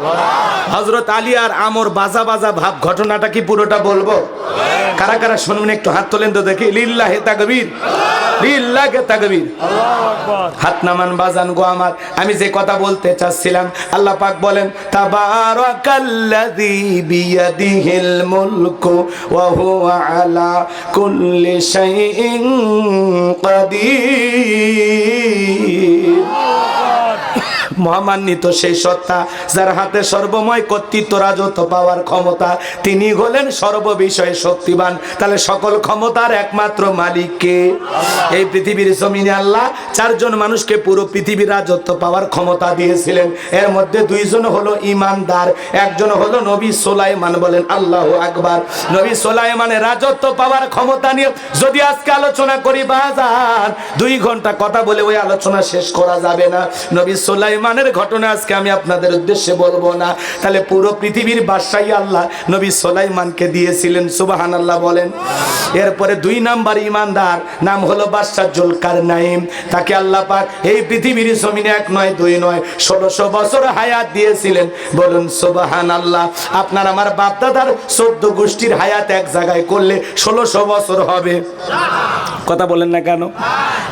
হযরত আলী আর আমর বাজা বাজা ভাব। ঘটনাটা কি পুরোটা বলবো? কারা কারা শুনবেন একটু হাত তোলেন তো দেখি। লিল্লাহে তাকবীর, লিল্লাহে তাকবীর। হাত নামান বাজান গো আমার। আমি যে কথা বলতে চাচ্ছিলাম, আল্লাহ পাক বলেন, তাবারাকাল্লাযী বিয়াদিহিল মুলকু ওয়া হুয়া আলা কুল্লি শাইইন কাদির। মহামান্বিত সেই সত্তা যার হাতে সর্বময় কর্তৃত্ব রাজত্ব পাওয়ার ক্ষমতা, তিনি হলেন সর্ববিষয়ে শক্তিবান। তাহলে সকল ক্ষমতার একমাত্র মালিক কে? এই পৃথিবীর জমিনে আল্লাহ চারজন মানুষকে পুরো পৃথিবীর রাজত্ব পাওয়ার ক্ষমতা দিয়েছিলেন। এর মধ্যে দুইজন হলো ইমানদার, একজন হলো নবী সুলাইমান। বলেন আল্লাহু আকবার। নবী সুলাইমানের রাজত্ব পাওয়ার ক্ষমতা নিয়ে যদি আজকে আলোচনা করি বাজার, 2 ঘন্টা কথা বলে ওই আলোচনা শেষ করা যাবে না। নবী সুলাইমানের ঘটনা আজকে আমি আপনাদের উদ্দেশ্যে বলবো না। তাহলে পুরো পৃথিবীর বাদশাহী আল্লাহ নবী সুলাইমানকে দিয়েছিলেন। সুবহানাল্লাহ বলেন। এরপরে 2 নাম্বার ইমানদার, নাম হলো বাদশা জুলকারনাইন। তাকে আল্লাহ পাক এই পৃথিবীর জমিনে 1 নয় 2 নয় 1600 বছর হায়াত দিয়েছিলেন। বলুন সুবহানাল্লাহ। আপনার আমার বাপ দাদার 14 গোষ্ঠীর হায়াত এক জায়গায় করলে 1600 বছর হবে। কথা বলেন না কেন?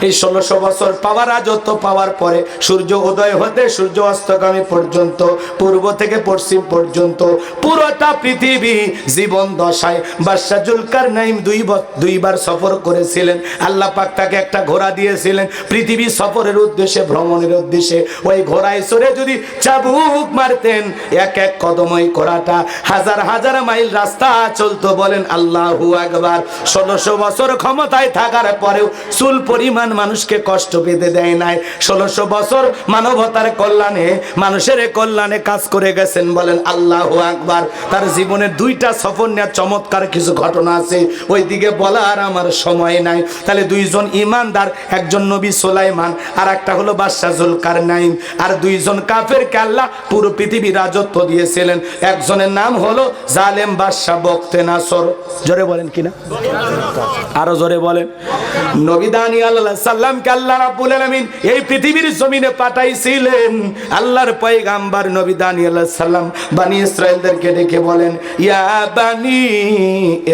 এই 1600 বছর পাওয়ার রাজত্ব পাওয়ার পরে সূর্য উদয় হতে সূর্য অস্তগামী পর্যন্ত, পূর্ব থেকে পশ্চিম পর্যন্ত পুরোটা পৃথিবী জীবন দশায় বাদশা জুলকারনাইন 2 বার সফর করেছিলেন। আল্লাহ পাক তাকে একটা ঘোড়া দিয়েছিলেন পৃথিবী সফরের উদ্দেশ্যে, ভ্রমণের উদ্দেশ্যে। ওই ঘোড়ায় চড়ে যদি চাবুক মারতেন, এক এক কদম ওই ঘোড়াটা হাজার হাজার মাইল রাস্তা চলতো। বলেন আল্লাহু আকবার। 1600 বছর ক্ষমতায় থাকার পরেও চুল পরিমাণ মানুষকে কষ্ট পেতে দেয় নাই। 1600 বছর মানবতার কল্যাণে, মানুষের কল্যাণে কাজ করে গেছেন। বলেন আল্লাহু আকবার। তার জীবনের 2টা সফর নিয়ে চমৎকার কিছু ঘটনা আছে, ওই দিকে বলার আমার সময় নাই। তাহলে 2 জন ইমানদার, একজন নবী সুলাইমান আর একটা হলো বাদশা জুলকারনাইন। আর 2 জন কাফেরকে আল্লাহ পুরো পৃথিবী রাজত্ব দিয়েছিলেন। একজনের নাম হলো জালেম বাদশা বখতেনাসর। জোরে বলেন কিনা? আরো জোরে বলেন। নবী দানিয়েল আলাইহিস সালামকে আল্লাহ রাব্বুল আলামিন এই পৃথিবীর জমিনে পাঠাইছিলেন। আল্লাহর পয়গাম্বর নবী দানিয়েল আলাইহিস সালাম বনি ইসরাঈলদেরকে ডেকে বলেন, ইয়া বানি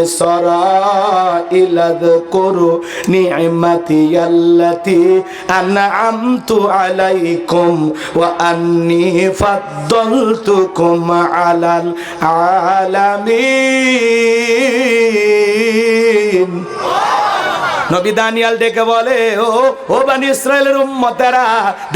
ইসরাঈল আযকুরু নি'মাতি আল্লাতী আন'আমতু আলাইকুম ওয়া আন্নী ফাদ্দালতুকুম আলাল আলামিন। নবী দানিয়েল ডেকে বলে, ও বনি ইসরাইলের উম্মতেরা,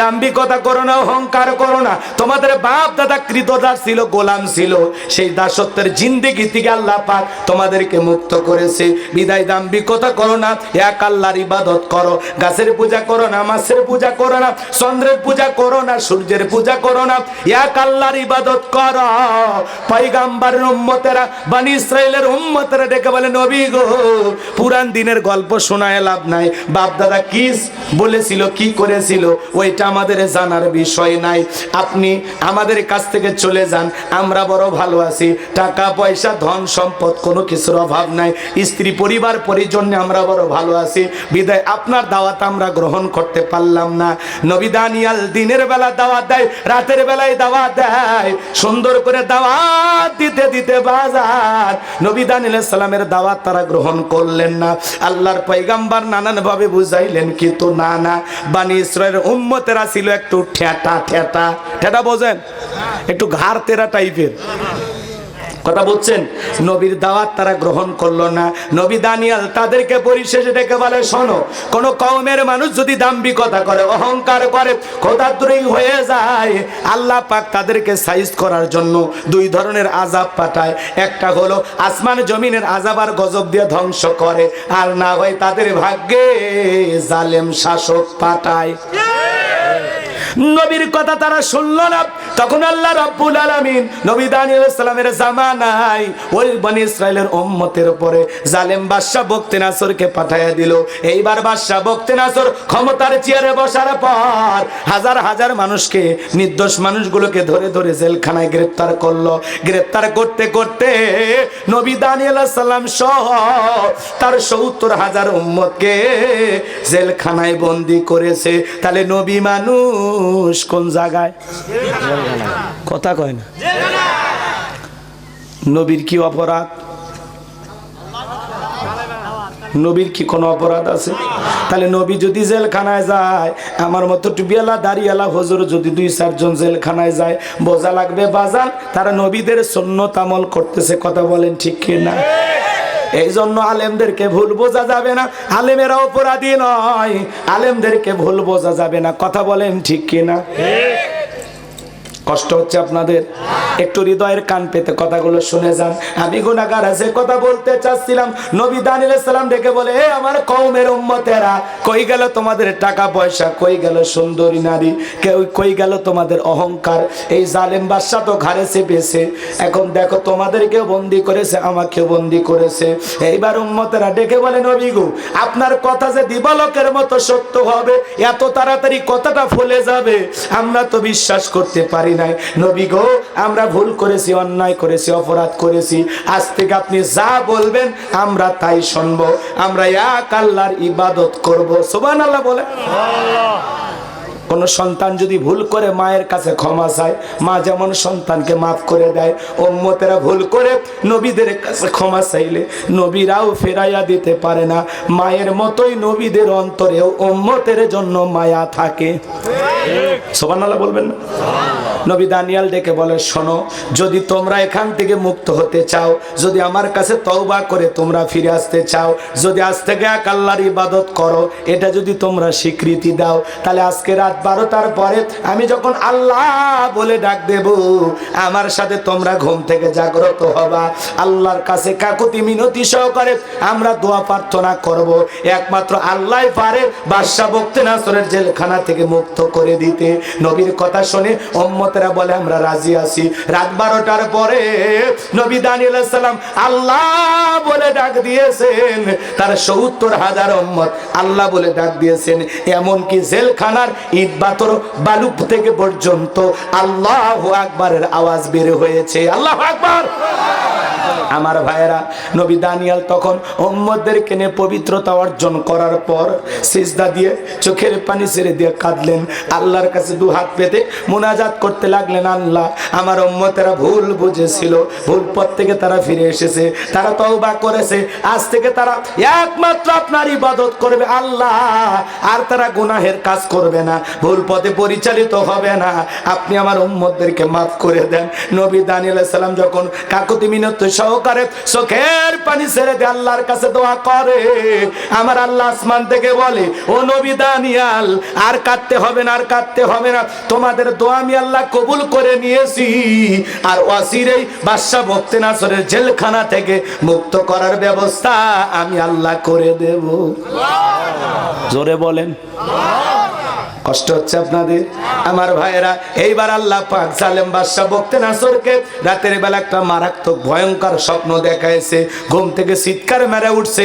দাম্ভিকতা করো না, অহংকার করো না। তোমাদের বাপ দাদা কৃতদাস ছিল, গোলাম ছিল। সেই দাসত্বের জিন্দেগি থেকে আল্লাহ পাক তোমাদেরকে মুক্ত করেছে। বিদায় দাম্ভিকতা করো না, এক আল্লাহর ইবাদত করো। গাছের পূজা করো না, মাছের পূজা করো না, চন্দ্রের পূজা করো না, সূর্যের পূজা করো না, এক আল্লাহর ইবাদত করো। পয়গাম্বরের উম্মতেরা, বনি ইসরাইলের উম্মতেরা ডেকে বলে, নবী গো, পুরান দিনের গল্প শোনা লাভ নাই। বাপ দাদা কি বলেছিল, কি করেছিল, ওইটা আমাদের জানার বিষয় নাই। আপনি আমাদের কাছ থেকে চলে যান, আমরা বড় ভালো আছি। টাকা পয়সা ধন সম্পদ কোনো কিছুর অভাব নাই, স্ত্রী পরিবার পরিজন আমরা বড় ভালো আছি। বিদায় আপনার দাওয়াত আমরা গ্রহণ করতে পারলাম না। নবী দানিয়েল দিনের বেলা দাওয়াত দেয়, রাতের বেলায় দাওয়াত দেয়। সুন্দর করে দাওয়াত দিতে দিতে বাজার নবী দানিয়েল সালামের দাওয়াত তারা গ্রহণ করলেন না। আল্লাহর পয়গাম্বর নানান ভাবে বুঝাইলেন, কিন্তু না না, বনি ইসরাইলের উম্মতেরা ছিল একটু ঠেটা ঠেটা ঠেটা, বোঝেন, একটু ঘাড় তেরা টাইপের। কথা বুঝছেন? নবীর দাওয়াত তারা গ্রহণ করলো না। নবী দানিয়েল তাদেরকে পরিশেষে ডেকে বলে, শোনো, কোন কওমের মানুষ যদি দাম্ভিকতা করে, অহংকার করে, খোদাদ্রোহী হয়ে যায়, আল্লাহ পাক তাদেরকে সাইজ করার জন্য 2 ধরনের আযাব পাঠায়। একটা হলো আসমান জমিনের আযাব আর গজব দিয়ে ধ্বংস করে, আর না হয় তাদের ভাগ্যে জালেম শাসক পাঠায়। নবীর কথা তারা শুনল না। তখন আল্লাহ রাব্বুল আলামিন নবী দানিয়েল সালামের জামানায় ওই বনি ইসরাইলের উম্মতের উপরে জালেম বাদশা বখতেনাসরকে পাঠাইয়া দিল। এইবার বাদশা বখতেনাসর ক্ষমতার চেয়ারে বসার পর হাজার হাজার মানুষকে, নির্দোষ মানুষগুলোকে ধরে ধরে জেলখানায় গ্রেফতার করলো। গ্রেফতার করতে করতে নবী দানিয়েল সালাম সহ তার 70,000 উম্মতকে জেলখানায় বন্দী করেছে। তাহলে নবী মানুষ কোন জায়গায়? কথা কয় না। নবীর কি অপরাধ? নবীর কি কোনো অপরাধ আছে? তাহলে নবী যদি জেলখানায় যায়, আমার মতো টুপিওয়ালা দাড়িওয়ালা হুজুর যদি 2-4 জন জেলখানায় যায়, বোঝা লাগবে বাজান তারা নবীদের সুন্নত আমল করতেছে। কথা বলেন ঠিক কি না? এই জন্য আলেমদেরকে ভুল বোঝা যাবে না। আলেমেরা অপরাধী নয়, আলেমদেরকে ভুল বোঝা যাবে না। কথা বলেন ঠিক কি না? কষ্ট হচ্ছে আপনাদের? একটু হৃদয়ের কান পেতে কথাগুলো শুনে যান। আমি গুনাহগার আছে কথা বলতে চাচ্ছিলাম। নবী দানিয়েল আলাইহিস সালাম ডেকে বলে, হে আমার কওমের উম্মতেরা, কই গেল তোমাদের টাকা পয়সা, কই গেল সুন্দরী নারী, কই গেল তোমাদের অহংকার? এই জালেম বাদশা তো ঘাড়ে চেপেছে, এখন দেখো তোমাদেরকেও বন্দি করেছে, আমাকেও বন্দি করেছে। এইবার উম্মতেরা ডেকে বলে, নবী গো, আপনার কথা যে দিবালোকের মতো সত্য হবে, এত তাড়াতাড়ি কথাটা ফলে যাবে, আমরা তো বিশ্বাস করতে পারি নাই। নবী গো, আমরা ভুল করেছি, অন্যায় করেছি, অপরাধ করেছি, আজ থেকে আপনি যা বলবেন আমরা তাই শুনবো, আমরা এক আল্লাহর ইবাদত করব। সুবহানাল্লাহ বলে। কোন সন্তান যদি ভুল করে মায়ের কাছে ক্ষমা চায়, মা যেমন সন্তানকে মাফ করে দেয়, উম্মতেরা ভুল করে নবীদের কাছে ক্ষমা চাইলে নবীরাও ফেরাইয়া দিতে পারে না। মায়ের মতোই নবীদের অন্তরেও উম্মতের জন্য মায়া থাকে। সুবহানাল্লাহ বলবেন না? নবী দানিয়েল ডেকে বলে, শোনো, যদি তোমরা এখান থেকে মুক্ত হতে চাও, যদি আমার কাছে তওবা করে তোমরা ফিরে আসতে চাও, যদি আজ থেকে এক আল্লাহর ইবাদত করো, এটা যদি তোমরা স্বীকৃতি দাও, তাহলে আজকে রাত 12টার পরে আমি যখন আল্লাহ বলে ডাক দেব, আমার সাথে তোমরা ঘুম থেকে জাগ্রত হবা, আল্লাহর কাছে কাকুতি মিনতি সহকারে আমরা দোয়া প্রার্থনা করব। একমাত্র আল্লাহই পারে বাদশা বখতিয়ার জেলখানা থেকে মুক্ত করে দিতে। নবীর কথা শুনে উম্মতেরা বলে, আমরা রাজি আছি। রাত 12টার পরে নবী দানিয়েল আলাইহিস সালাম আল্লাহ বলে ডাক দিয়েছেন, তার ৭০,০০০ উম্মত আল্লাহ বলে ডাক দিয়েছেন। এমনকি জেলখানার ইট পাথর বালু থেকে পর্যন্ত আল্লাহু আকবারের আওয়াজ বের হয়েছে। আল্লাহু আকবার। আমার ভাইয়েরা, নবী দানিয়েল তখন উম্মতদেরকে নিয়ে পবিত্রতা অর্জন করার পর সিজদা দিয়ে চোখের পানি ছেড়ে দিয়ে কাঁদলেন, আল্লাহর কাছে দু হাত পেতে মুনাজাত করতে লাগলেন, আল্লাহ, আমার উম্মতেরা ভুল বুঝেছিল, ভুল পথ থেকে তারা ফিরে এসেছে, তারা তওবা করেছে, আজ থেকে তারা একমাত্র আপনার ইবাদত করবে আল্লাহ, আর তারা গুনাহের কাজ করবে না, ভুল পথে পরিচালিত হবে না, আপনি আমার উম্মতদেরকে মাফ করে দেন। নবী দানিয়েল আলাইহিস সালাম যখন কাকুতি মিনতি সহকারে চোখের পানি ছেড়ে দিয়ে আল্লাহর কাছে দোয়া করে, আমার আল্লাহ আসমান থেকে বলে, ও নবী দানিয়েল, আর কাঁদতে হবে না, আর কাঁদতে হবে না, তোমাদের দোয়া আমি আল্লাহ কবুল করে নিয়েছি, আর ওয়াসিরেই বাদশা বখতিয়ার জেলখানা থেকে মুক্ত করার ব্যবস্থা আমি আল্লাহ করে দেব। জোরে বলেন। কষ্ট হচ্ছে আপনাদের? আমার ভাইয়েরা, এইবার আল্লাহ পাক জালেম বাদশা বখতিয়ারকে রাতের বেলা একটা মারাত্মক ভয়ঙ্কর স্বপ্ন দেখাইছে। ঘুম থেকে চিৎকার মেরে উঠছে।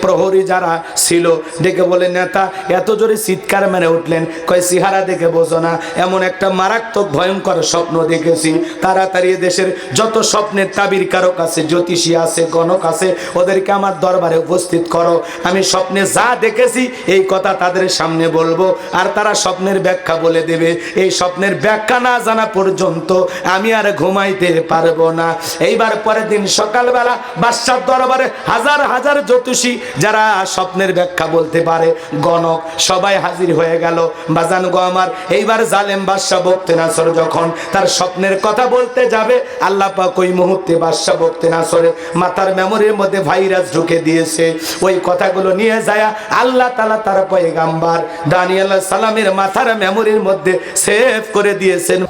প্রহরী যারা ছিল ডেকে বলে, নেতা এত জোরে চিৎকার মেরে উঠলেন? কয়, চেহারা দেখে বোঝো না, এমন একটা মারাত্মক ভয়ঙ্কর স্বপ্ন দেখেছি, তাড়াতাড়ি দেশের যত স্বপ্নের তাবির কারক আছে, জ্যোতিষী আছে, গণক আছে, ওদেরকে আমার দরবারে উপস্থিত করো, আমি স্বপ্নে যা দেখেছি এই কথা তাদের সামনে বলবো, আর তারা স্বপ্নের ব্যাখ্যা বলে দেবে। এই স্বপ্নের ব্যাখ্যা না জানা পর্যন্ত আমি আর ঘুমাইতে পারবো না। এইবার পরের দিন সকালবেলা বাদশার দরবারে হাজার হাজার জ্যোতিষী যারা স্বপ্নের ব্যাখ্যা বলতে পারে, গণক, সবাই হাজির হয়ে গেল। বাজান গো আমার, এইবার জালেম বাদশা বখতিয়ার যখন তার স্বপ্নের কথা বলতে যাবে, আল্লাহ পাক ওই মুহূর্তে বাদশা বখতিয়ারের মাথার মেমোরির মধ্যে ভাইরাস ঢুকে দিয়েছে। ওই কথাগুলো নিয়ে যায় আল্লাহ তাআলা তার পয়গাম্বার দানিয়েল আলাইহিস সালামের মাথার মেমোরির মধ্যে সেভ করে দিয়েছেন।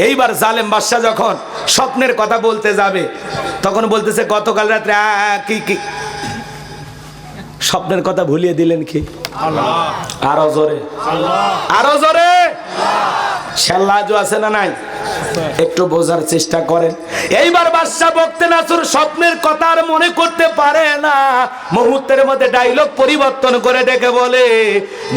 এইবার জালেম বাদশা যখন স্বপ্নের কথা বলতে যাবে, তখন বলতেছে, গতকাল রাত্রে কি স্বপ্নের কথা ভুলিয়ে দিলেন কি? আরো জোরে, আরো জোরে। শাল্লাজু আছে না নাই? একটু বোঝার চেষ্টা করেন। এইবার বাদশা বখতিয়ার স্বপ্নের কথা আর মনে করতে পারে না, মুহূর্তের মধ্যে ডায়লগ পরিবর্তন করে ডেকে বলে,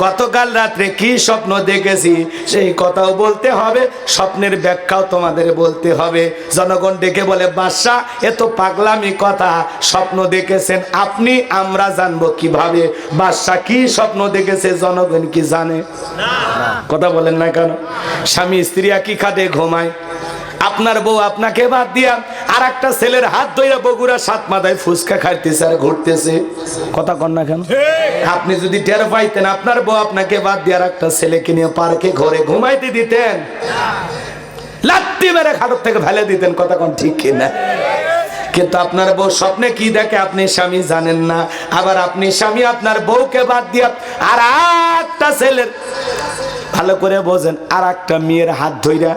গতকাল রাত্রে কি স্বপ্ন দেখেছি সেই কথাও বলতে হবে, স্বপ্নের ব্যাখ্যাও তোমাদের বলতে হবে। জনগণ ডেকে বলে, বাদশা এত পাগলামি কথা, স্বপ্ন দেখেছেন আপনি, আমরা জানবো কিভাবে? বাদশা কি স্বপ্ন দেখেছে জনগণ কি জানে? কথা বলেন না কেন? স্বামী স্ত্রী একই খাটে ঘুমায়, আপনার বউ আপনাকে বাদ দিয়া আর একটা ছেলের হাত ধইরা বগুড়া সাত মাথায় ফুচকা খাইতেছে আর ঘুরতেছে। কথা কন না কেন? আপনি যদি টের পাইতেন আপনার বউ আপনাকে বাদ দিয়ে আর একটা ছেলেকে নিয়ে পার্কে ঘরে ঘুমাইতে দিতেন? লাত্তি মেরে খাটর থেকে ফেলে দিতেন। কথা কন ঠিক কিনা? কিন্তু আপনার বউ স্বপ্নে কি দেখে আপনি স্বামী জানেন না, আবার আপনি স্বামী আপনার বউকে বাদ দিয়া আর একটা ছেলের ভালো করে বোঝেন। আর একটা মেয়ের হাত ধইরা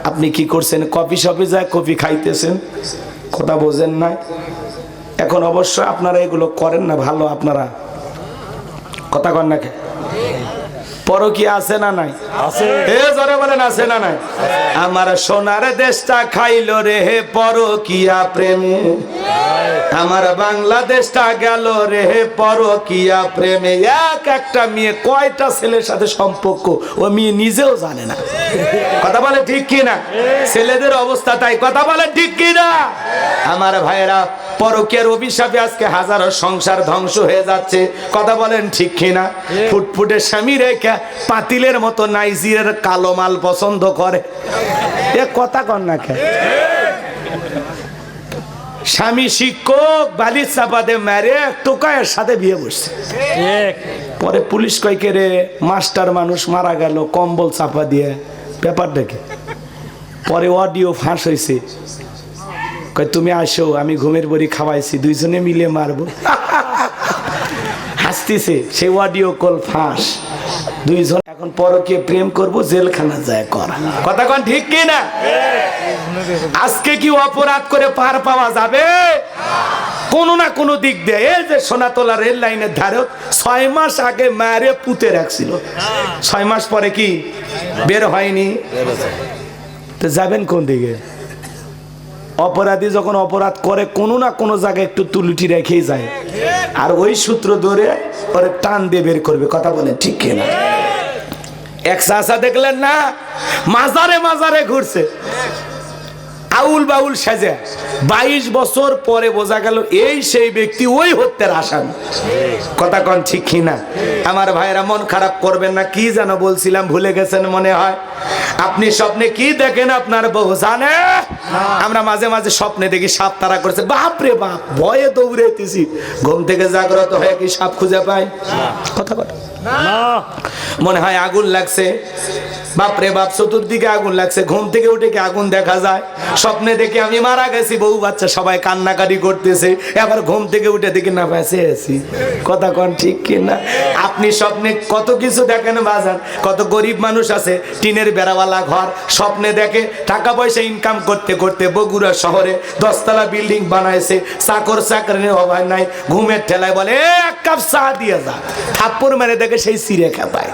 আপনি কি করছেন? কফি শপে যায় কফি খাইতেছেন, কথা বোঝেন না। এখন অবশ্য আপনারা এগুলো করেন না, ভালো আপনারা, কথা কন না। পরকীয়া আছে না নাই? আছে। এ জোরে বলেন আছে না নাই? আমার সোনার দেশটা খাইলো রে হে পরকীয়া প্রেমে, আমার বাংলাদেশটা গেল রে হে পরকীয়া প্রেমে। এক একটা মেয়ে কয়টা ছেলের সাথে সম্পর্ক ও মেয়ে নিজেও জানে না, কথা বলে ঠিক কি না? ছেলেদের অবস্থা তাই, কথা বলে ঠিক কি না? আমার ভাইয়েরা, পরকীয়ার অভিশাপে আজকে হাজারো সংসার ধ্বংস হয়ে যাচ্ছে, কথা বলেন ঠিক কি না? ফুটফুটে স্বামী রেখা পাতিলের মতো নাইজিরের কালো মাল পছন্দ করে, এ কথা কন না কে? স্বামী শিক্ষক, বালির চাপাতে মেরে টোকায়ের সাথে বিয়ে বসছে। পরে পুলিশ কইকে রে মাস্টার মানুষ মারা গেল কম্বল চাপা দিয়ে, পেপার দেখে। পরে অডিও ফাঁস হয়েছে, কই তুমি আসো, আমি ঘুমের বড়ি খাওয়াইছি, দুইজনে মিলে মারবো। হাসতেছে, সেই অডিও কল ফাঁস। দুইজন এখন পরকীয়া প্রেম করব, জেলখানা যায় করা, কথা কন ঠিক কি না? আজকে কি অপরাধ করে পার পাওয়া যাবে? কোনো না কোনো দিক দিয়ে। এই যে সোনাতলা রেল লাইনের ধারে 6 মাস আগে মারে পুঁতে রাখছিল, 6 মাস পরে কি বের হয়নি? তো যাবেন কোন দিকে? অপরাধী যখন অপরাধ করে কোনো না কোনো জায়গায় একটু তুলুটি রেখেই যায়, আর ওই সূত্র ধরে পরে টান দিয়ে বের করবে, কথা বলেন ঠিক কিনা? এক চাচা দেখলেন না, মাজারে মাজারে ঘুরছে, আউল বাউল সাজে। 22 বছর পরে বোঝা গেল এই সেই ব্যক্তি, ওই হত্যার আসামি, কথা কন ঠিক কিনা? আমার ভাইরা মন খারাপ করবেন না। কি যেন বলছিলাম, ভুলে গেছেন মনে হয়। আপনি স্বপ্নে কি দেখেন আপনার বউ জানে? আমরা মাঝে মাঝে স্বপ্নে দেখি সাপ তারা করছে, বাপ রে বাপ, ভয়ে দৌড়াইতেছি। ঘুম থেকে জাগ্রত হয়ে কি সাপ খুঁজে পাই? কথা কথা মনে হয় আগুন লাগছে, বাপরে বাপ চতুর্দিকে আগুন লাগছে। ঘুম থেকে উঠে কি আগুন দেখা যায়? স্বপ্নে দেখি আমি মারা গেছি, বউ বাচ্চা সবাই কান্নাকাটি করতেছে, এবার ঘুম থেকে উঠে দেখি না বেঁচে আছি, কথা কন ঠিক কিনা? আপনি স্বপ্নে কত কিছু দেখেন বাজান, কত গরিব মানুষ আছে টিনের বেড়াওয়ালা ঘর, স্বপ্নে দেখে টাকা পয়সা ইনকাম করতে করতে বগুড়া শহরে 10 তলা বিল্ডিং বানাইছে, চাকর চাকরির অভাব নাই, ঘুমের ঠেলায় বলে এক কাপ চা দিয়ে যা, থাপ্পড় মেরে দেখে সেই চিড়ে খাপায়,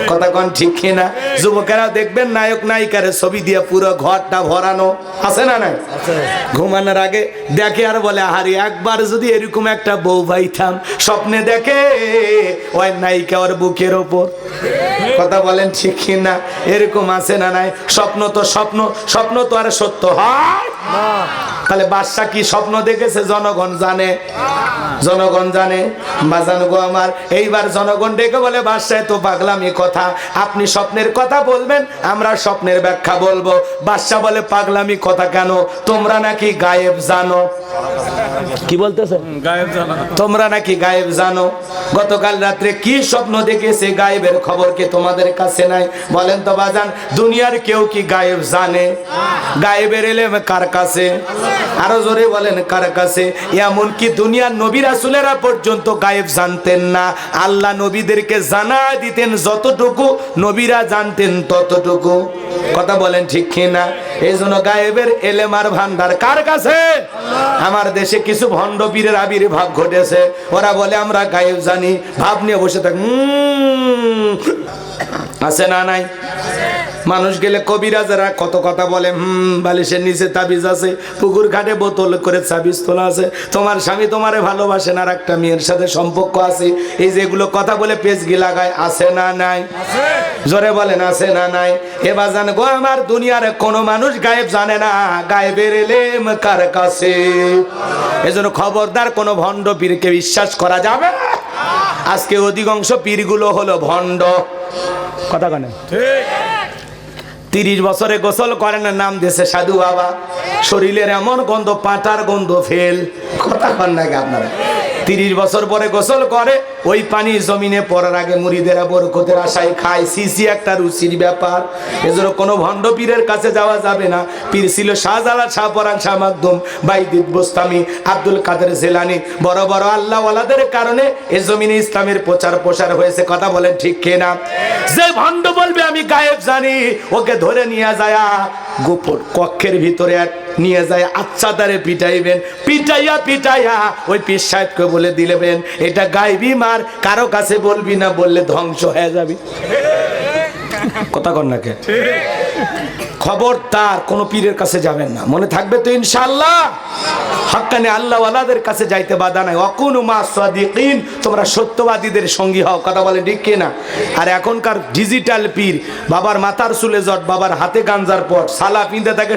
কথা কন ঠিক কিনা? যুবকেরা দেখবেন নায়ক নায়িকার ছবি দিয়ে পুরো ঘরটা ভরানো, আছে না নাই? ঘুমানোর আগে দেখে আর বলে আহারি একবার যদি এরকম একটা বউ পাইতাম। স্বপ্নে দেখে ওই নায়িকা ওর বুকের ওপর, কথা বলেন ঠিক কিনা? এরকম আছে না নাই? স্বপ্ন তো স্বপ্ন, স্বপ্ন তো আর সত্য হয় না। তাহলে বাদশা কি স্বপ্ন দেখেছে জনগণ জানে, জনগণ জানে। বাজান গো আমার, এইবার জনগণ ডেকে বলে বাদশাহ তো পাগলামি কথা, আপনি স্বপ্নের কথা বলবেন, আমরা স্বপ্নের ব্যাখ্যা বলবো। বাদশাহ বলে পাগলামি কথা কেন? তোমরা নাকি গায়েব জানো। কি বলতেছে? গায়েব জানো, তোমরা নাকি গায়েব জানো। গতকাল রাত্রে কি স্বপ্ন দেখেছে গায়েবের খবর কি তোমাদের কাছে নাই? বলেন তো বাজান, দুনিয়ার কেউ কি গায়েব জানে? গায়েবের এলেম কার কাছে? আরো জোরে বলেন কার কাছে? এমন কি দুনিয়ার নবী রাসূলেরা পর্যন্ত গায়েব জানতেন না। আল্লাহ নবীদেরকে জানা দিতেন যতটুকু, নবীরা জানতেন ততটুকু, কথা বলেন ঠিক কিনা? এই জন্য গায়েবের এলেম আর ভান্ডার কার কাছে? আমার দেশে কিছু ভণ্ড পীরের আবির্ভাব ঘটেছে, ওরা বলে আমরা গায়েব জানি, ভাব নিয়ে বসে থাক। আছে না নাই? মানুষ গেলে কবিরাজেরা কত কথা বলে, বালিশের নিচে তাবিজ আছে, পুকুর ঘাটে বোতল করে তাবিজ তোলা আছে, তোমার স্বামী তোমারে ভালোবাসেন আর একটা মেয়ের সাথে সম্পর্ক আছে, এই যেগুলো কথা বলে পেজগি লাগায়, আছে না নাই? জোরে বলেন আছে না নাই? এ বাজান গো আমার, দুনিয়ার কোনো মানুষ গায়েব জানে না, গায়েবের এলেম কার কাছে? এজন্য খবরদার কোনো ভণ্ড পীরকে বিশ্বাস করা যাবে না। আজকে অধিকাংশ পীরগুলো হলো ভণ্ড, কথা কানে ঠিক। 30 বছরে গোসল করেন না, নাম দিয়েছে সাধু বাবা, শরীরের এমন গন্ধ, পাটার গন্ধ ফেল, কথা কন নাকি আপনারা? 30 বছর পরে গোসল করে, ওই পানি জমিনে পড়ার আগে মুরিদেরা বরকতের আশায় খায়, সিসি একটা রুচির ব্যাপার। এজন্য কোনো ভণ্ড পীরের কাছে যাওয়া যাবে না। পীর ছিল শাহজালাল, শাহ পরাণ, শাহ মাকদুম, বাইদিদ বোস্তামি, আব্দুল কাদের জেলানি। বড় বড় আল্লাহওয়ালাদের কারণে এ জমিনে ইসলামের প্রচার প্রসার হয়েছে। কথা বলেন ঠিক কিনা? যে ভণ্ড বলবে আমি গায়েব জানি, ওকে ধরে নিয়ে যায় গোপন কক্ষের ভিতরে নিয়ে যায় আচ্ছাদারে পিটাইবেন, পিটাইয়া পিটাইয়া ওই পীর সাহেবকে বলে দিলেবেন এটা গায়েবী মার, কারো কাছে বলবি না, বললে ধ্বংস হয়ে যাবি। কথা কন না কে? খবরদার কোন পীরের কাছে যাবেন না, মনে থাকবে তো ইনশাআল্লাহ। হাক্কানি আল্লাহওয়ালাদের কাছে যাইতে বাধা নাই। অকুনু মা সাদিকিন, তোমরা সত্যবাদীদের সঙ্গী হও। কথা বলে ঠিক কিনা? আর এখনকার ডিজিটাল পীর, বাবার মাথার চুলে জট, বাবার হাতে গাঞ্জার পট, সালা পিঁধে থাকে,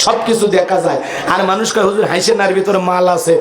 সব কিছু দেখা যায়। আর মানুষকে হুজুর হাইসেনার ভিতরে মাল আছে,